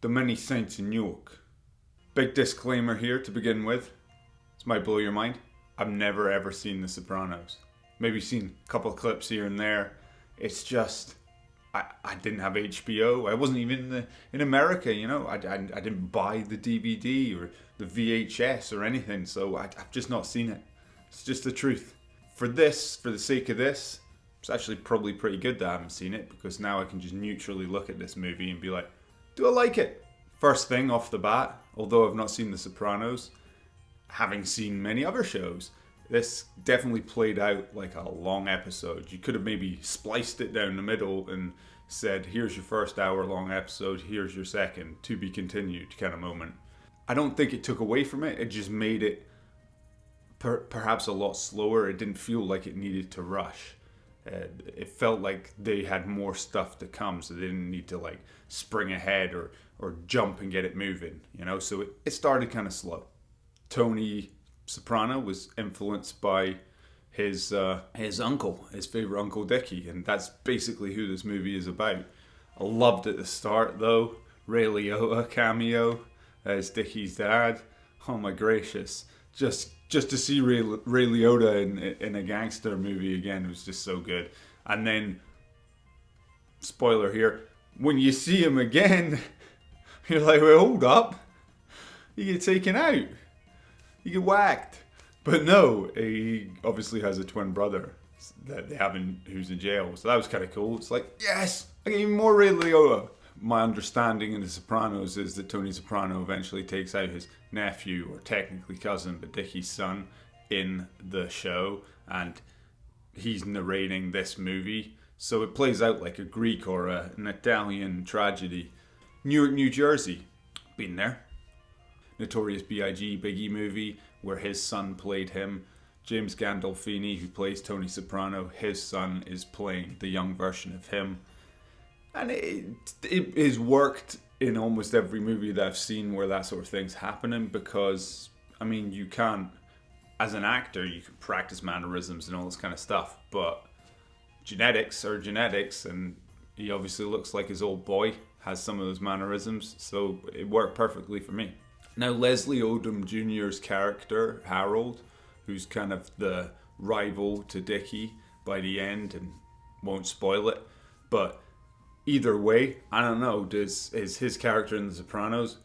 The Many Saints in Newark. Big disclaimer here to begin with. This might blow your mind. I've never ever seen The Sopranos. Maybe seen a couple of clips here and there. It's just, I didn't have HBO. I wasn't even in America, you know. I didn't buy the DVD or the VHS or anything, so I've just not seen it. It's just the truth. For the sake of this, it's actually probably pretty good that I haven't seen it, because now I can just neutrally look at this movie and be like, do I like it? First thing off the bat, although I've not seen The Sopranos, having seen many other shows, this definitely played out like a long episode. You could have maybe spliced it down the middle and said, here's your first hour-long episode, here's your second, to be continued kind of moment. I don't think it took away from it. It just made it perhaps a lot slower. It didn't feel like it needed to rush. It felt like they had more stuff to come, so they didn't need to like spring ahead or jump and get it moving, you know? So it started kind of slow. Tony Soprano was influenced by his uncle, his favorite uncle Dickie, and that's basically who this movie is about. I loved at the start though, Ray Liotta cameo as Dickie's dad. Oh my gracious, just to see Ray Liotta in a gangster movie again was just so good. And then, spoiler here, when you see him again, you're like, well, hold up, you get taken out. You get whacked. But no, he obviously has a twin brother that they haven't, who's in jail. So that was kind of cool. It's like, yes, I get even more Ray Liotta. My understanding in The Sopranos is that Tony Soprano eventually takes out his nephew, or technically cousin, but Dickie's son, in the show. And he's narrating this movie. So it plays out like a Greek or an Italian tragedy. Newark, New Jersey. Been there. Notorious B.I.G. Biggie movie where his son played him. James Gandolfini, who plays Tony Soprano, his son is playing the young version of him. And it has worked in almost every movie that I've seen where that sort of thing's happening, because, I mean, you can't, as an actor, you can practice mannerisms and all this kind of stuff, but genetics are genetics, and he obviously looks like his old boy, has some of those mannerisms, so it worked perfectly for me. Now, Leslie Odom Jr.'s character, Harold, who's kind of the rival to Dickie by the end, and won't spoil it, but either way, I don't know, is his character in The Sopranos,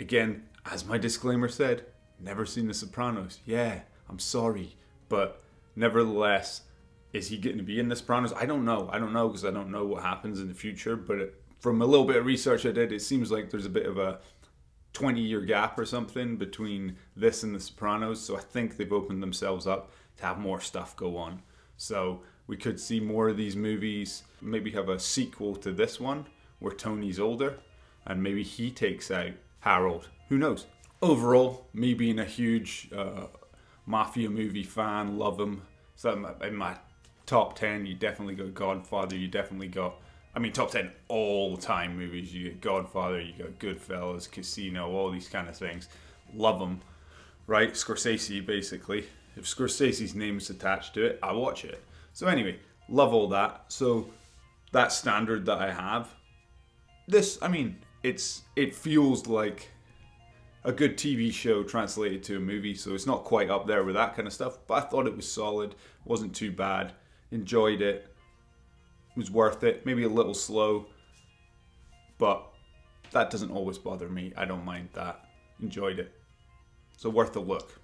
again, as my disclaimer said, never seen The Sopranos. Yeah, I'm sorry, but nevertheless, is he going to be in The Sopranos? I don't know because I don't know what happens in the future, but from a little bit of research I did, it seems like there's a bit of a 20-year gap or something between this and The Sopranos, so I think they've opened themselves up to have more stuff go on. So we could see more of these movies, maybe have a sequel to this one where Tony's older and maybe he takes out Harold. Who knows? Overall, me being a huge mafia movie fan, love them. So in my top 10, you definitely got Godfather, you definitely got, I mean, top 10 all-time movies. You get Godfather, you got Goodfellas, Casino, all these kind of things. Love them, right? Scorsese, basically. If Scorsese's name's attached to it, I watch it. So anyway, love all that. So that standard that I have, this, I mean, it feels like a good TV show translated to a movie. So it's not quite up there with that kind of stuff, but I thought it was solid. Wasn't too bad. Enjoyed it. Was worth it, maybe a little slow, but that doesn't always bother me. I don't mind that. Enjoyed it. So worth a look.